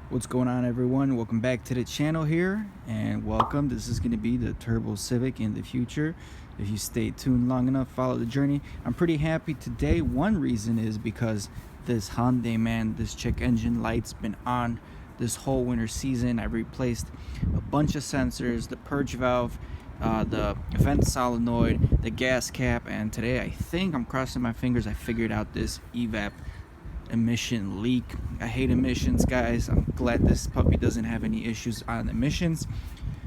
What's going on, everyone? Welcome back to the channel here, and welcome. This is going to be the Turbo Civic in the future. If you stay tuned long enough, follow the journey. I'm pretty happy today. One reason is because this Hyundai, man, this check engine light's been on this whole winter season. I replaced a bunch of sensors, the purge valve, the vent solenoid, the gas cap, and today I think, I'm crossing my fingers, I figured out this evap emission leak. I hate emissions, guys. I'm glad this puppy doesn't have any issues on emissions.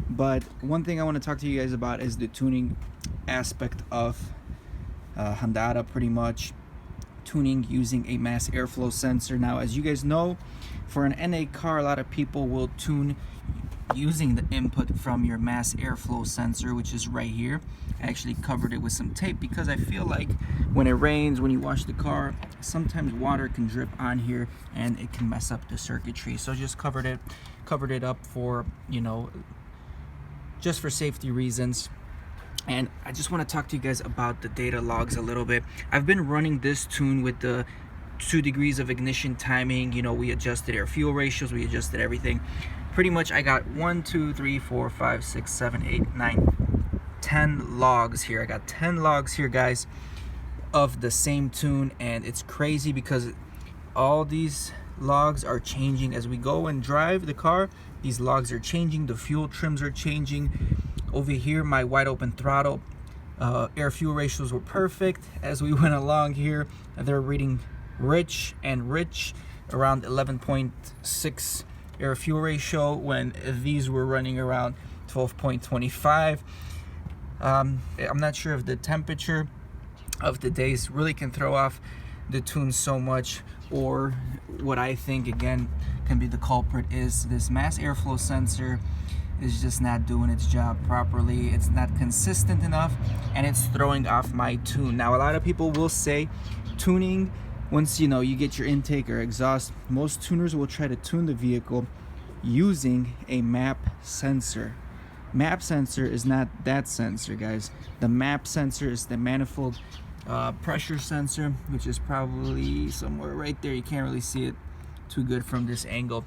But one thing I want to talk to you guys about is the tuning aspect of Hondata, pretty much tuning using a mass airflow sensor. Now, as you guys know, for an NA car, a lot of people will tune using the input from your mass airflow sensor, which is right here. I actually covered it with some tape because I feel like when it rains, when you wash the car, sometimes water can drip on here and it can mess up the circuitry. So just covered it up for, just for safety reasons. And I just want to talk to you guys about the data logs a little bit. I've been running this tune with the 2 degrees of ignition timing. We adjusted air fuel ratios, we adjusted everything. Pretty much I got 1, 2, 3, 4, 5, 6, 7, 8, 9, 10 logs here. I got 10 logs here, guys, of the same tune, and it's crazy because all these logs are changing as we go and drive the car. These logs are changing, the fuel trims are changing. Over here, my wide open throttle air fuel ratios were perfect as we went along here. They're reading rich and rich, around 11.6 air fuel ratio when these were running around 12.25. I'm not sure if the temperature of the days really can throw off the tune so much, or what I think again can be the culprit is this mass airflow sensor is just not doing its job properly. It's not consistent enough and it's throwing off my tune. Now, a lot of people will say tuning, once you get your intake or exhaust, most tuners will try to tune the vehicle using a map sensor. Map sensor is not that sensor, guys. The map sensor is the manifold pressure sensor, which is probably somewhere right there. You can't really see it too good from this angle.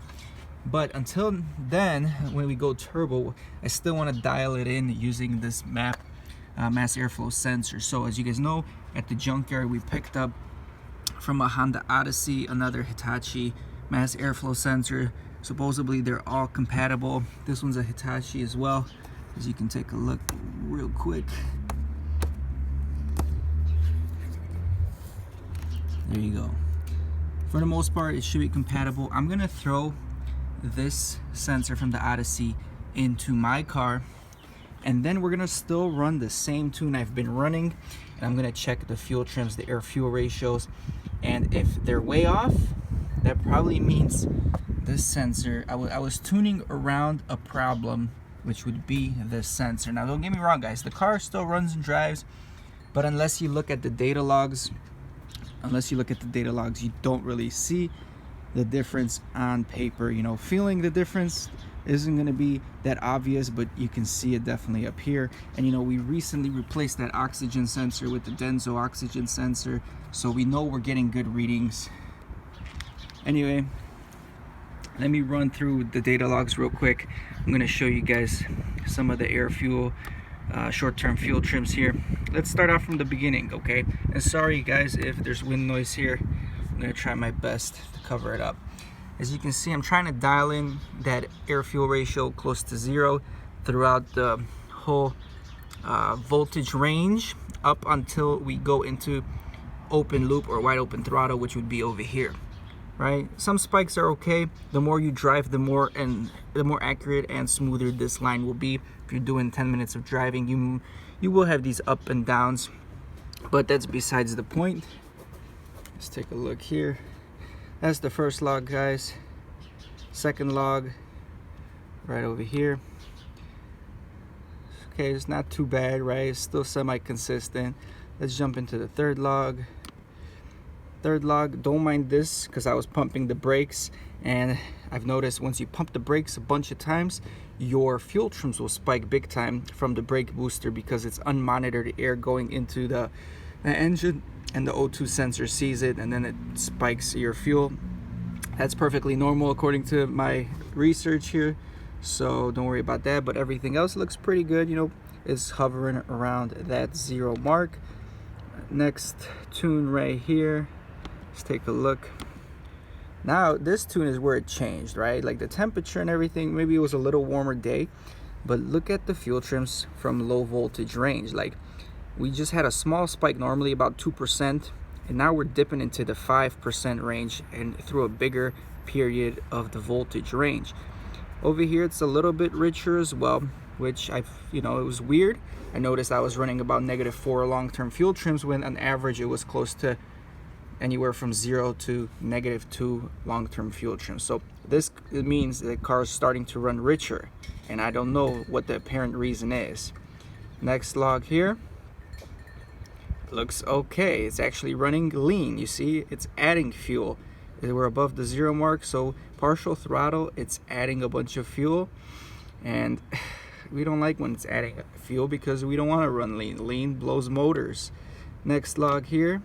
But until then, when we go turbo, I still want to dial it in using this mass airflow sensor. So as you guys know, at the junkyard we picked up from a Honda Odyssey another Hitachi mass airflow sensor. Supposedly they're all compatible. This one's a Hitachi as well, as you can take a look real quick. There you go. For the most part, it should be compatible. I'm gonna throw this sensor from the Odyssey into my car, and then we're gonna still run the same tune I've been running, and I'm gonna check the fuel trims, the air fuel ratios, and if they're way off, that probably means this sensor, I was tuning around a problem, which would be this sensor. Now, don't get me wrong, guys, the car still runs and drives, but unless you look at the data logs, you don't really see the difference on paper. Feeling the difference isn't going to be that obvious, but you can see it definitely up here. And we recently replaced that oxygen sensor with the Denso oxygen sensor, so we know we're getting good readings. Anyway, let me run through the data logs real quick. I'm going to show you guys some of the air fuel short-term fuel trims here. Let's start off from the beginning, okay? And sorry guys if there's wind noise here. I'm going to try my best to cover it up. As you can see, I'm trying to dial in that air fuel ratio close to 0 throughout the whole voltage range up until we go into open loop or wide open throttle, which would be over here. Right? Some spikes are okay. The more you drive, the more accurate and smoother this line will be. If you're doing 10 minutes of driving, you will have these up and downs, but that's besides the point. Let's take a look here. That's the first log, guys. Second log right over here. Okay, it's not too bad, right? It's still semi-consistent. Let's jump into the third log. Third log, don't mind this because I was pumping the brakes, and I've noticed once you pump the brakes a bunch of times, your fuel trims will spike big time from the brake booster because it's unmonitored air going into the engine, and the O2 sensor sees it, and then it spikes your fuel. That's perfectly normal according to my research here, so don't worry about that. But everything else looks pretty good, you know, is hovering around that 0 mark. Next tune right here, let's take a look. Now this tune is where it changed, right? Like the temperature and everything, maybe it was a little warmer day, but look at the fuel trims from low voltage range. Like we just had a small spike, normally about 2%, and now we're dipping into the 5% range and through a bigger period of the voltage range. Over here it's a little bit richer as well, which it was weird. I noticed I was running about -4 long-term fuel trims when on average it was close to anywhere from 0 to -2 long-term fuel trims. So it means the car is starting to run richer, and I don't know what the apparent reason is. Next log here looks okay. It's actually running lean. You see, it's adding fuel. We're above the 0 mark, so partial throttle, it's adding a bunch of fuel, and we don't like when it's adding fuel because we don't want to run lean. Lean blows motors. Next log here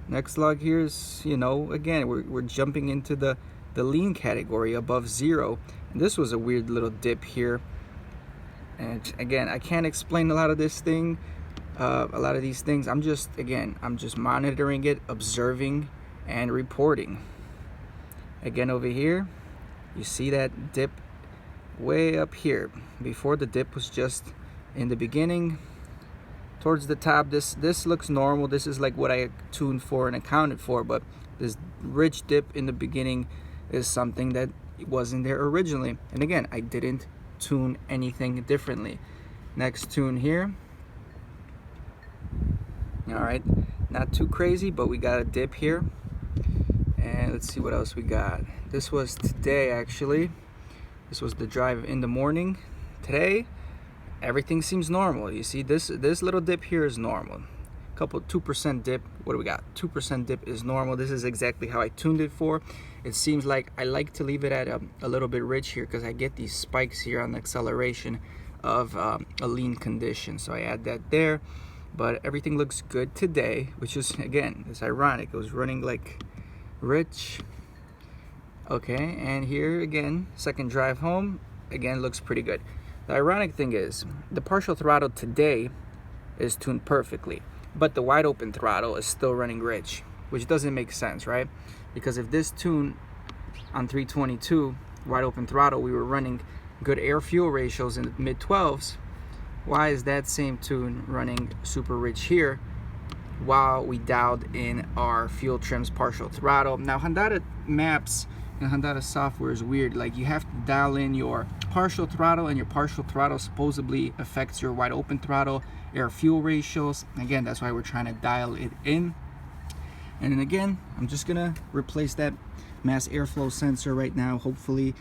is, again, we're jumping into the lean category above 0. And this was a weird little dip here, and again, I can't explain a lot of these things. I'm just monitoring it, observing, and reporting. Again, over here you see that dip way up here. Before, the dip was just in the beginning towards the top. This looks normal. This is like what I tuned for and accounted for, but this rich dip in the beginning is something that wasn't there originally. And again, I didn't tune anything differently. Next tune here. All right, not too crazy, but we got a dip here. And let's see what else we got. This was today, actually. This was the drive in the morning. Today, everything seems normal. You see, this little dip here is normal. Couple 2% dip. What do we got? 2% dip is normal. This is exactly how I tuned it for. It seems like I like to leave it at a little bit rich here because I get these spikes here on the acceleration of a lean condition. So I add that there. But everything looks good today, which is, again, it's ironic. It was running like rich. Okay, and here again, second drive home, again, looks pretty good. The ironic thing is, the partial throttle today is tuned perfectly, but the wide open throttle is still running rich, which doesn't make sense, right? Because if this tune on 322, wide open throttle, we were running good air fuel ratios in the mid 12s, why is that same tune running super rich here while we dialed in our fuel trims partial throttle? Now, Hondata maps and Hondata software is weird. Like, you have to dial in your partial throttle, and your partial throttle supposedly affects your wide open throttle air fuel ratios. Again, that's why we're trying to dial it in. And then again, I'm just gonna replace that mass airflow sensor right now. Hopefully,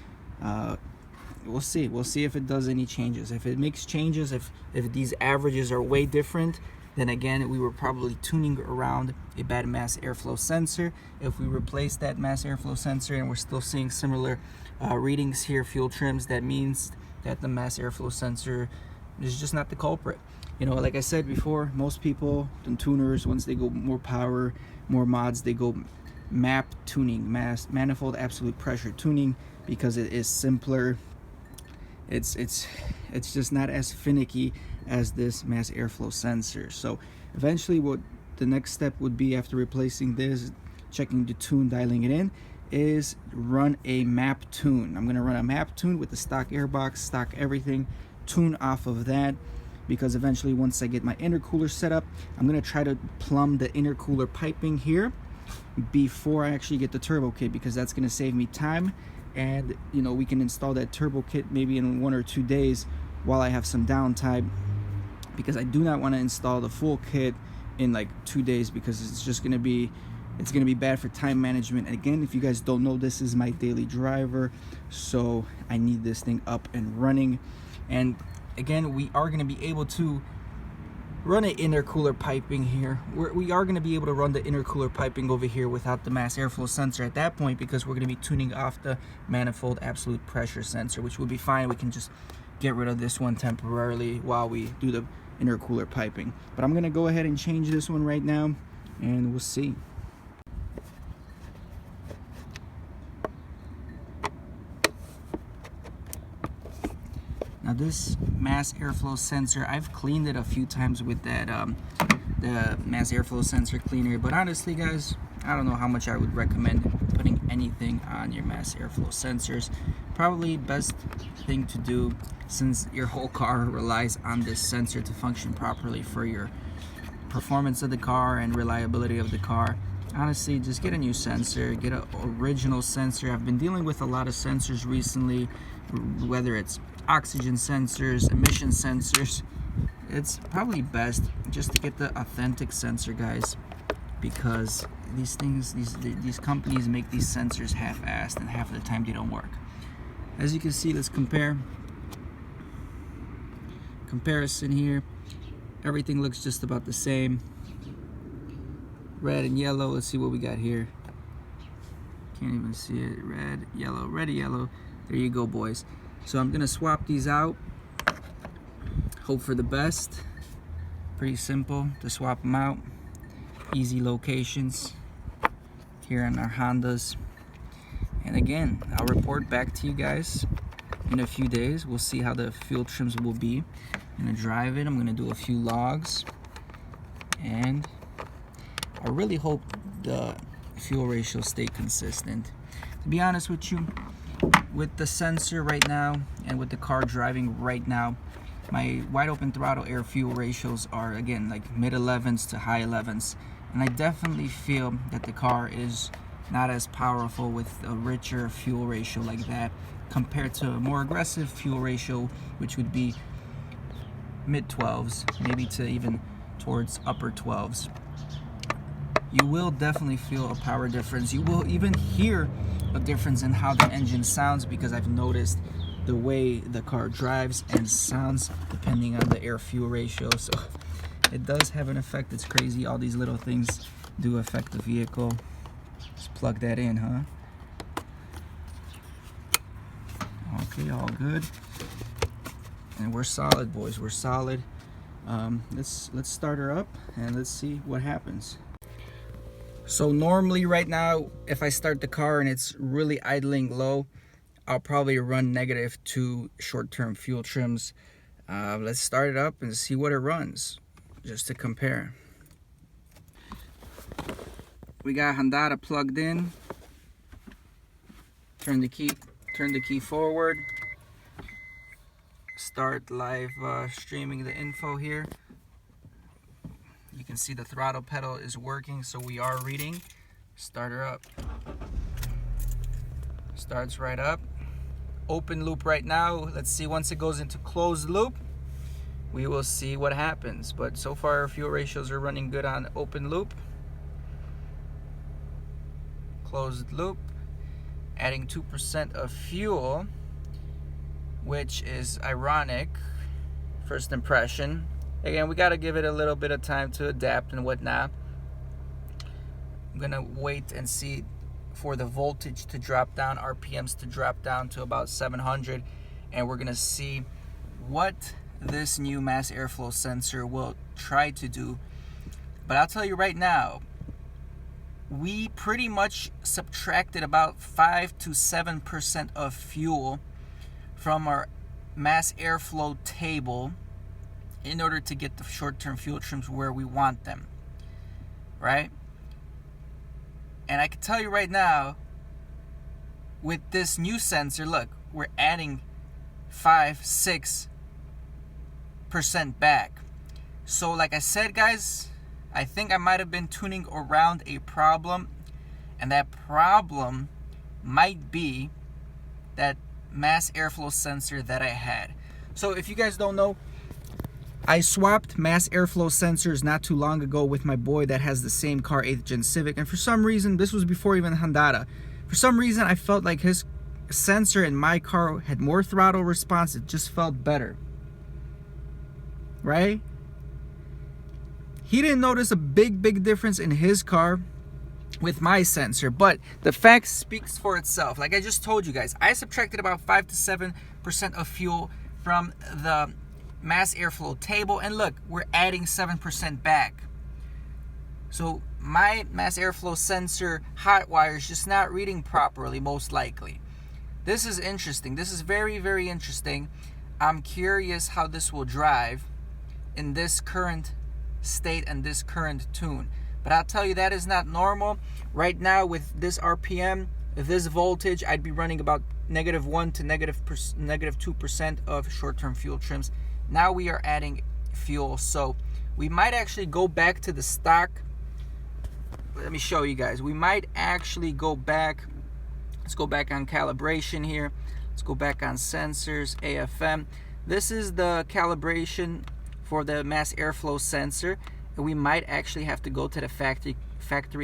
we'll see if it does any changes. If it makes changes, if these averages are way different, then again, we were probably tuning around a bad mass airflow sensor. If we replace that mass airflow sensor and we're still seeing similar readings here, fuel trims, that means that the mass airflow sensor is just not the culprit. Like I said before, most people, the tuners, once they go more power, more mods, they go map tuning, manifold absolute pressure tuning, because it is simpler. It's just not as finicky as this mass airflow sensor. So eventually, what the next step would be after replacing this, checking the tune, dialing it in, is run a map tune. I'm going to run a map tune with the stock airbox, stock everything, tune off of that, because eventually, once I get my intercooler set up, I'm going to try to plumb the intercooler piping here before I actually get the turbo kit, because that's going to save me time. And we can install that turbo kit maybe in 1 or 2 days while I have some downtime, because I do not want to install the full kit in like 2 days, because it's going to be bad for time management. And again, if you guys don't know, this is my daily driver, so I need this thing up and running. And again, we are going to be able to run an intercooler piping here. We are going to be able to run the intercooler piping over here without the mass airflow sensor at that point, because we're going to be tuning off the manifold absolute pressure sensor, which will be fine. We can just get rid of this one temporarily while we do the intercooler piping. But I'm going to go ahead and change this one right now, and we'll see. this mass airflow sensor, I've cleaned it a few times with that the mass airflow sensor cleaner, but honestly guys, I don't know how much I would recommend putting anything on your mass airflow sensors. Probably best thing to do, since your whole car relies on this sensor to function properly for your performance of the car and reliability of the car, honestly just get a new sensor, get an original sensor. I've been dealing with a lot of sensors recently, whether it's oxygen sensors, emission sensors. It's probably best just to get the authentic sensor, guys, because these things, these companies make these sensors half-assed, and half of the time they don't work. As you can see, let's comparison here. Everything looks just about the same. Red and yellow. Let's see what we got here. Can't even see it. Red, yellow, red, yellow. There you go, boys. So I'm gonna swap these out. Hope for the best. Pretty simple to swap them out. Easy locations here on our Hondas. And again, I'll report back to you guys in a few days. We'll see how the fuel trims will be. I'm gonna drive it. I'm gonna do a few logs, and I really hope the fuel ratio stay consistent. To be honest with you, with the sensor right now and with the car driving right now, my wide open throttle air fuel ratios are again like mid 11s to high 11s, and I definitely feel that the car is not as powerful with a richer fuel ratio like that compared to a more aggressive fuel ratio, which would be mid 12s, maybe to even towards upper 12s. You will definitely feel a power difference. You will even hear a difference in how the engine sounds, because I've noticed the way the car drives and sounds depending on the air fuel ratio. So it does have an effect. It's crazy. All these little things do affect the vehicle. Just plug that in, huh? Okay, all good. And we're solid, boys. We're solid. Let's start her up and let's see what happens. So normally right now, if I start the car and it's really idling low, I'll probably run -2 short-term fuel trims. Let's start it up and see what it runs, just to compare. We got Hondata plugged in. Turn the key forward. Start live streaming the info here. You can see the throttle pedal is working, so we are reading. Start her up. Starts right up. Open loop right now. Let's see, once it goes into closed loop, we will see what happens. But so far our fuel ratios are running good on open loop. Closed loop, adding 2% of fuel, which is ironic. First impression. Again, we got to give it a little bit of time to adapt and whatnot. I'm gonna wait and see for the voltage to drop down, RPMs to drop down to about 700, and we're gonna see what this new mass airflow sensor will try to do. But I'll tell you right now, we pretty much subtracted about 5 to 7% of fuel from our mass airflow table in order to get the short-term fuel trims where we want them, right? And I can tell you right now, with this new sensor, look, we're adding 5-6% back. So like I said, guys, I think I might have been tuning around a problem, and that problem might be that mass airflow sensor that I had. So if you guys don't know, I swapped mass airflow sensors not too long ago with my boy that has the same car, 8th gen Civic, and for some reason, this was before even Hondata, for some reason I felt like his sensor in my car had more throttle response. It just felt better, right? He didn't notice a big difference in his car with my sensor, but the fact speaks for itself. Like I just told you guys, I subtracted about 5 to 7% of fuel from the mass airflow table, and look, we're adding 7% back. So my mass airflow sensor hot wire is just not reading properly, most likely. This is interesting. This is very interesting. I'm curious how this will drive in this current state and this current tune. But I'll tell you, that is not normal. Right now with this RPM, this voltage, I'd be running about -1 to -2% of short-term fuel trims. Now we are adding fuel, so we might actually go back to the stock. Let me show you guys. We might actually go back. Let's go back on calibration here. Let's go back on sensors, AFM. This is the calibration for the mass airflow sensor, and we might actually have to go to the factory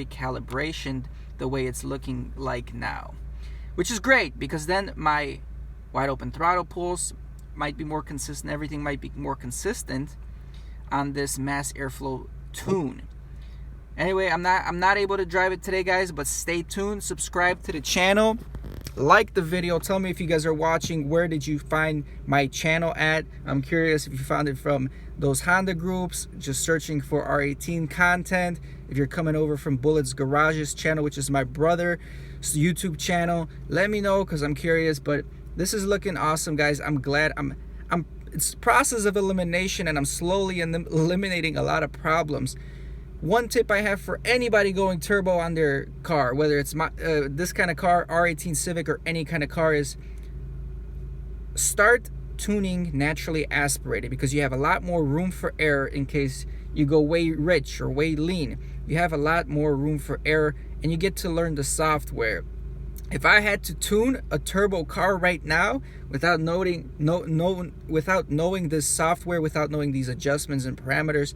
calibration the way it's looking like now, which is great because then my wide open throttle pulse might be more consistent. Everything might be more consistent on this mass airflow tune. Anyway, I'm not able to drive it today, guys, but stay tuned. Subscribe to the channel, like the video, tell me if you guys are watching, where did you find my channel at? I'm curious if you found it from those Honda groups, just searching for R18 content. If you're coming over from Bullet's Garage's channel, which is my brother's YouTube channel, let me know because I'm curious. But this is looking awesome, guys. I'm glad. It's a process of elimination, and I'm slowly eliminating a lot of problems. One tip I have for anybody going turbo on their car, whether it's this kind of car, R18 Civic, or any kind of car, is start tuning naturally aspirated, because you have a lot more room for error in case you go way rich or way lean. You have a lot more room for error, and you get to learn the software. If I had to tune a turbo car right now without knowing this software, without knowing these adjustments and parameters,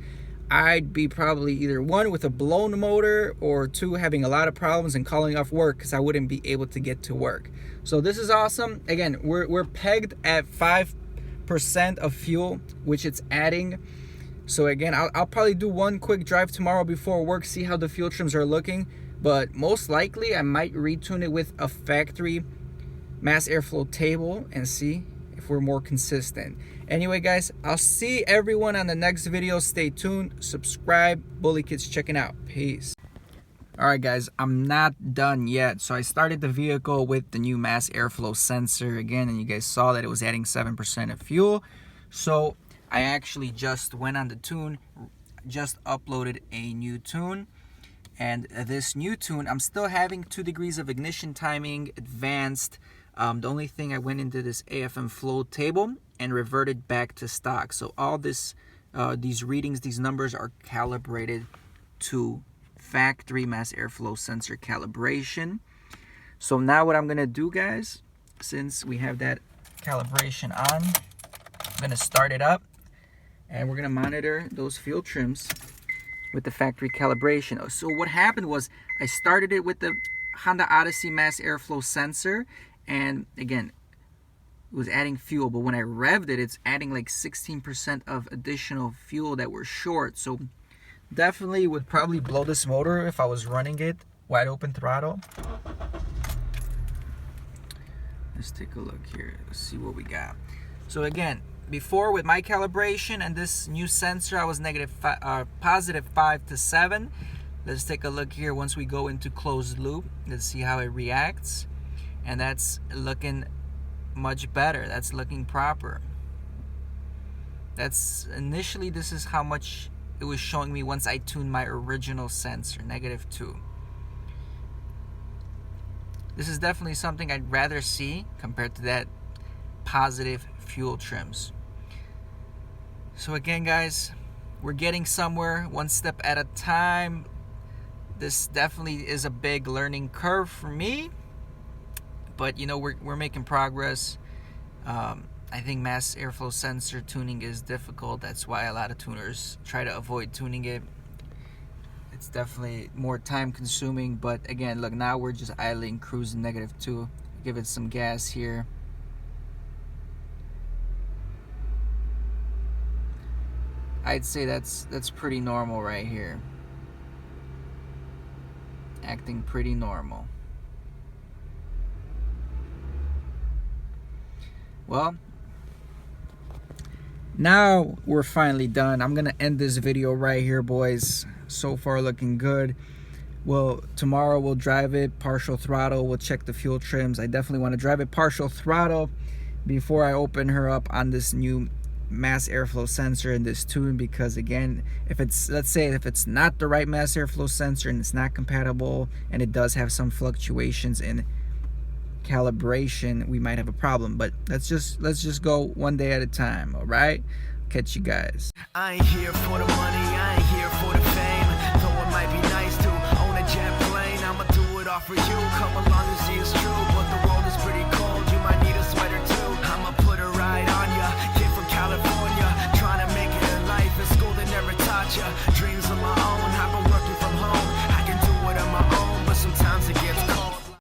I'd be probably either 1, with a blown motor, or 2, having a lot of problems and calling off work because I wouldn't be able to get to work. So this is awesome. Again, we're pegged at 5% of fuel, which it's adding. So again, I'll probably do one quick drive tomorrow before work, see how the fuel trims are looking. But most likely I might retune it with a factory mass airflow table and see if we're more consistent. Anyway, guys, I'll see everyone on the next video. Stay tuned, subscribe. Bully Kids checking out. Peace. All right, guys, I'm not done yet. So I started the vehicle with the new mass airflow sensor again, and you guys saw that it was adding 7% of fuel. So I actually just went on the tune, just uploaded a new tune. And this new tune, I'm still having 2 degrees of ignition timing, advanced. The only thing, I went into this AFM flow table and reverted back to stock. So all this, these readings, these numbers are calibrated to factory mass airflow sensor calibration. So now what I'm gonna do, guys, since we have that calibration on, I'm gonna start it up and we're gonna monitor those fuel trims with the factory calibration. So what happened was I started it with the Honda Odyssey mass airflow sensor, and again, it was adding fuel, but when I revved it, it's adding like 16% of additional fuel that we're short. So definitely would probably blow this motor if I was running it wide open throttle. Let's take a look here. Let's see what we got. So again, before with my calibration and this new sensor, I was positive 5 to 7. Let's take a look here once we go into closed loop. Let's see how it reacts. And that's looking much better. That's looking proper. That's initially, this is how much it was showing me once I tuned my original sensor, -2. This is definitely something I'd rather see compared to that positive fuel trims. So again, guys, we're getting somewhere, one step at a time. This definitely is a big learning curve for me, but you know, we're making progress. I think mass airflow sensor tuning is difficult. That's why a lot of tuners try to avoid tuning it. It's definitely more time consuming, but again, look, now we're just idling, cruising -2. Give it some gas here. I'd say that's pretty normal right here. Acting pretty normal. Well, now we're finally done. I'm gonna end this video right here, boys. So far looking good. Well, tomorrow we'll drive it partial throttle. We'll check the fuel trims. I definitely want to drive it partial throttle before I open her up on this new mass airflow sensor in this tune, because again, if it's, let's say if it's not the right mass airflow sensor and it's not compatible and it does have some fluctuations in calibration, we might have a problem. But let's just go one day at a time. All right, catch you guys. I ain't here for the money, I ain't here for the fame. Though it might be nice to own a jet plane, I'ma do it all for you. Come along and see it's true.